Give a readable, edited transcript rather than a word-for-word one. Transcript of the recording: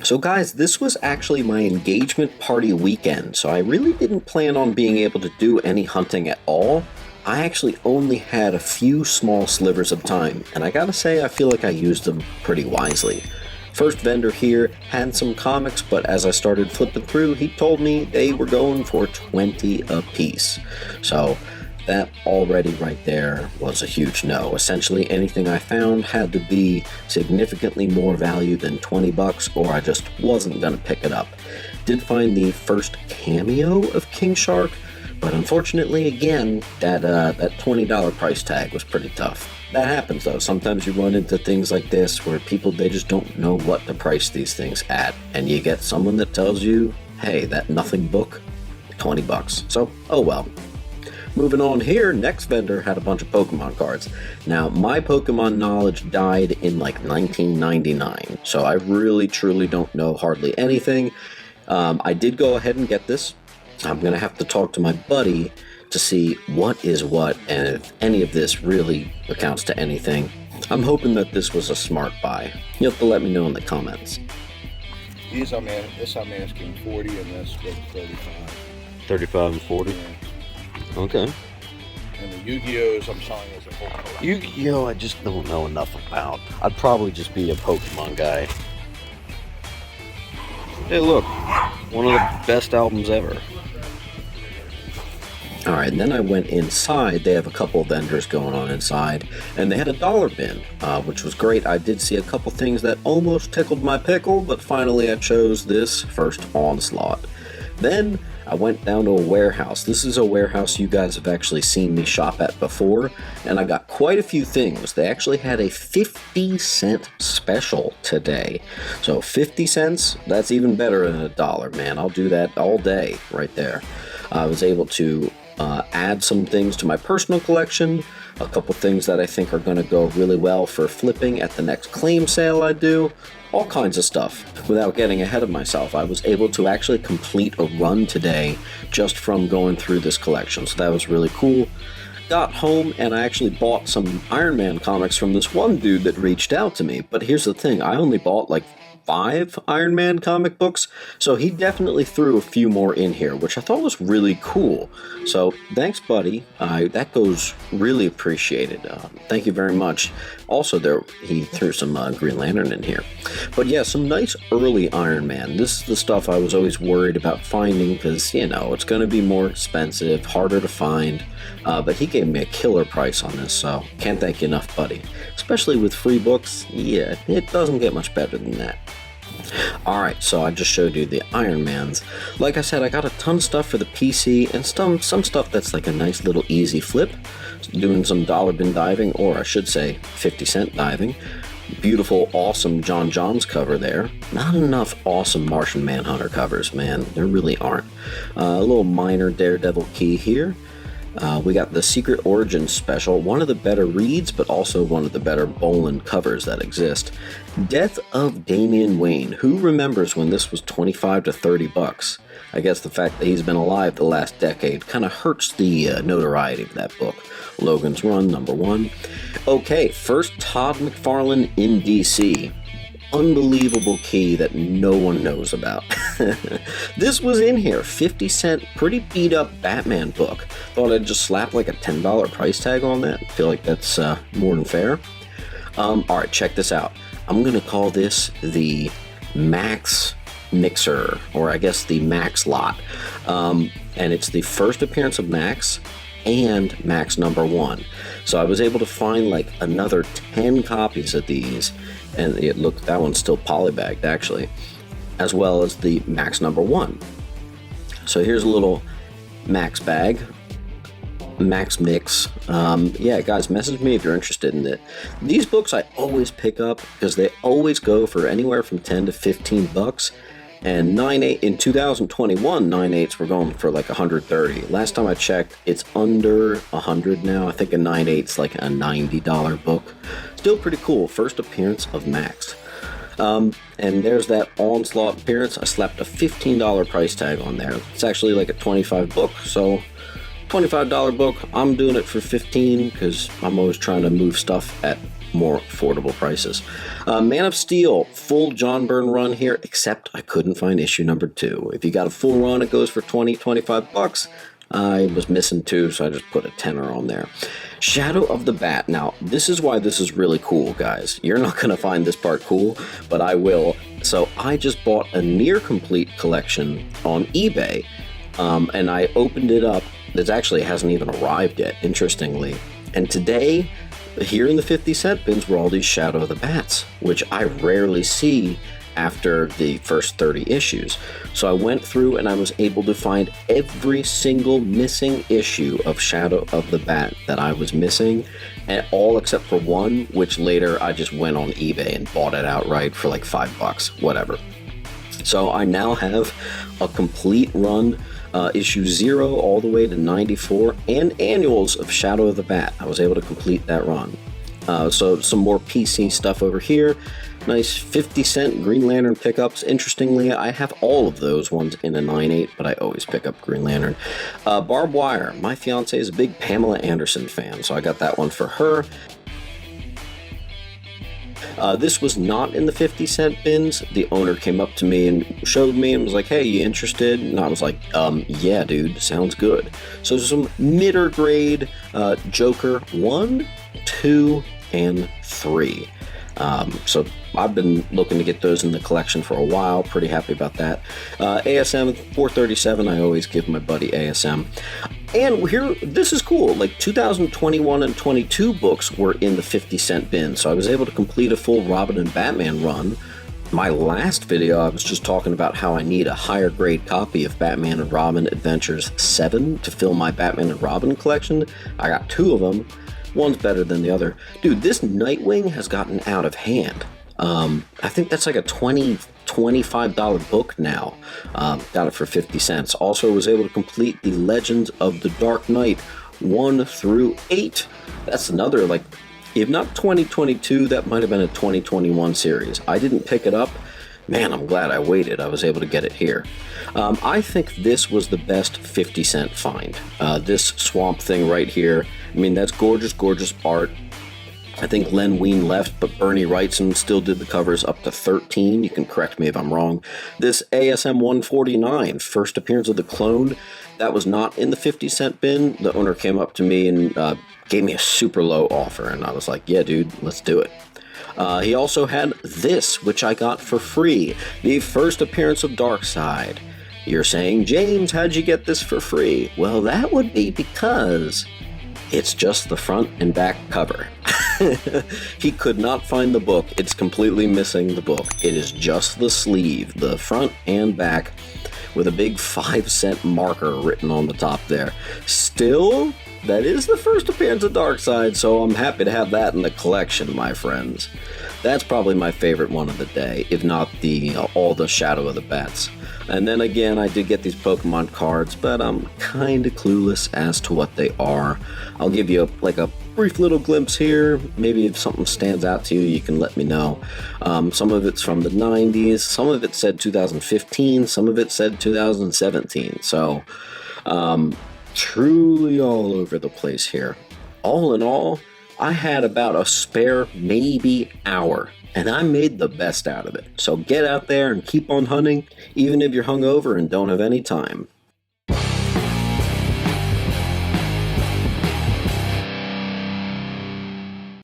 So guys, this was actually my engagement party weekend, so I really didn't plan on being able to do any hunting at all. I actually only had a few small slivers of time, and I gotta say I feel like I used them pretty wisely. First vendor here had some comics, but as I started flipping through, he told me they were going for 20 a piece. So that already right there was a huge no. Essentially anything I found had to be significantly more value than 20 bucks or I just wasn't gonna pick it up. Did find the first cameo of King Shark, but unfortunately again, that $20 price tag was pretty tough. That happens though. Sometimes you run into things like this where people, they just don't know what to price these things at, and you get someone that tells you, hey, that nothing book, 20 bucks. So, oh well. Moving on here, next vendor had a bunch of Pokemon cards. Now, my Pokemon knowledge died in like 1999, so I really truly don't know hardly anything. I did go ahead and get this. I'm going to have to talk to my buddy to see what is what and if any of this really accounts to anything. I'm hoping that this was a smart buy. You'll have to let me know in the comments. This I'm asking 40 and this was 35. 35 and 40? Yeah. Okay. And the Yu-Gi-Ohs I'm selling as a whole collection. Yu-Gi-Oh! I just don't know enough about. I'd probably just be a Pokemon guy. Hey look, one of the best albums ever. Alright, then I went inside. They have a couple of vendors going on inside, and they had a dollar bin, which was great. I did see a couple things that almost tickled my pickle, but finally I chose this first Onslaught. Then I went down to a warehouse. This is a warehouse you guys have actually seen me shop at before, and I got quite a few things. They actually had a 50-cent special today. So 50 cents, that's even better than $1, man. I'll do that all day right there. I was able to add some things to my personal collection, a couple things that I think are going to go really well for flipping at the next claim sale I do, all kinds of stuff. Without getting ahead of myself, I was able to actually complete a run today just from going through this collection, so that was really cool. Got home and I actually bought some Iron Man comics from this one dude that reached out to me, but here's the thing, I only bought like 5 Iron Man comic books, so he definitely threw a few more in here, which I thought was really cool. So thanks, buddy. That goes really appreciated. Thank you very much. Also, he threw some Green Lantern in here. But yeah, some nice early Iron Man. This is the stuff I was always worried about finding because, you know, it's going to be more expensive, harder to find. But he gave me a killer price on this, so can't thank you enough, buddy. Especially with free books, yeah, it doesn't get much better than that. Alright, so I just showed you the Iron Mans. Like I said, I got a ton of stuff for the PC and some stuff that's like a nice little easy flip. Doing some dollar bin diving, or I should say 50-cent diving. Beautiful, awesome John Johns cover there. Not enough awesome Martian Manhunter covers, man. There really aren't. A little minor Daredevil key here. We got the Secret Origins special, one of the better reads, but also one of the better Bolin covers that exist. Death of Damian Wayne. Who remembers when this was 25 to 30 bucks? I guess the fact that he's been alive the last decade kind of hurts the notoriety of that book. Logan's Run, #1. Okay, first Todd McFarlane in DC. Unbelievable key that no one knows about. This was in here, 50-cent, pretty beat up Batman book. Thought I'd just slap like a $10 price tag on that. Feel like that's more than fair. Alright, check this out. I'm gonna call this the Max Mixer, or I guess the Max lot. And it's the first appearance of Max and Max #1. So I was able to find like another 10 copies of these, and it looked, that one's still polybagged actually, as well as the Max #1. So here's a little Max bag, Max mix. Yeah, guys, message me if you're interested in it. These books I always pick up because they always go for anywhere from 10 to 15 bucks. And 9/8 in 2021, 9/8s were going for like 130. Last time I checked, it's under 100 now. I think a 9/8's like a $90 book. Still pretty cool. First appearance of Max. And there's that Onslaught appearance. I slapped a $15 price tag on there. It's actually like a 25 book, so $25 book. I'm doing it for 15 because I'm always trying to move stuff at more affordable prices. Man of Steel, full John Byrne run here, except I couldn't find issue number 2. If you got a full run, it goes for $20-25. I was missing 2, so I just put a tenner on there. Shadow of the Bat. Now, this is why this is really cool, guys. You're not going to find this part cool, but I will. So I just bought a near complete collection on eBay, and I opened it up. It actually hasn't even arrived yet, interestingly. And today, here in the 50-cent bins were all these Shadow of the Bats, which I rarely see after the first 30 issues. So I went through and I was able to find every single missing issue of Shadow of the Bat that I was missing, and all except for one, which later I just went on eBay and bought it outright for like $5, whatever. So I now have a complete run, issue 0 all the way to 94, and annuals of Shadow of the Bat. I was able to complete that run. So some more PC stuff over here. Nice 50-cent Green Lantern pickups. Interestingly, I have all of those ones in a 9/8, but I always pick up Green Lantern. Barbed Wire. My fiance is a big Pamela Anderson fan, so I got that one for her. This was not in the 50-cent bins. The owner came up to me and showed me and was like, hey, you interested? And I was like, yeah, dude, sounds good. So some midder grade Joker 1, 2, and 3. So I've been looking to get those in the collection for a while. Pretty happy about that. ASM 437, I always give my buddy ASM. And here, this is cool. Like 2021 and 22 books were in the 50-cent bin, so I was able to complete a full Robin and Batman run. My last video, I was just talking about how I need a higher grade copy of Batman and Robin Adventures 7 to fill my Batman and Robin collection. I got 2 of them. One's better than the other. Dude, this Nightwing has gotten out of hand. I think that's like a $25 book now. Got it for 50 cents. Also was able to complete the Legends of the Dark Knight 1 through 8. That's another, like, if not 2022, that might have been a 2021 series. I didn't pick it up. Man, I'm glad I waited. I was able to get it here. I think this was the best 50-cent find. This Swamp Thing right here. I mean, that's gorgeous, gorgeous art. I think Len Wein left, but Bernie Wrightson still did the covers up to 13. You can correct me if I'm wrong. This ASM 149, first appearance of the Clone, that was not in the 50-cent bin. The owner came up to me and gave me a super low offer, and I was like, yeah, dude, let's do it. He also had this, which I got for free, the first appearance of Darkseid. You're saying, James, how'd you get this for free? Well, that would be because it's just the front and back cover. He could not find the book. It's completely missing the book. It is just the sleeve, the front and back, with a big 5-cent marker written on the top there. Still, that is the first appearance of Darkseid, so I'm happy to have that in the collection, my friends. That's probably my favorite one of the day, if not the all the Shadow of the Bats. And then again, I did get these Pokemon cards, but I'm kind of clueless as to what they are. I'll give you a brief little glimpse here. Maybe if something stands out to you, you can let me know. Some of it's from the 90s, some of it said 2015, some of it said 2017. So, truly all over the place here. All in all, I had about a spare maybe hour, and I made the best out of it. So get out there and keep on hunting, even if you're hungover and don't have any time.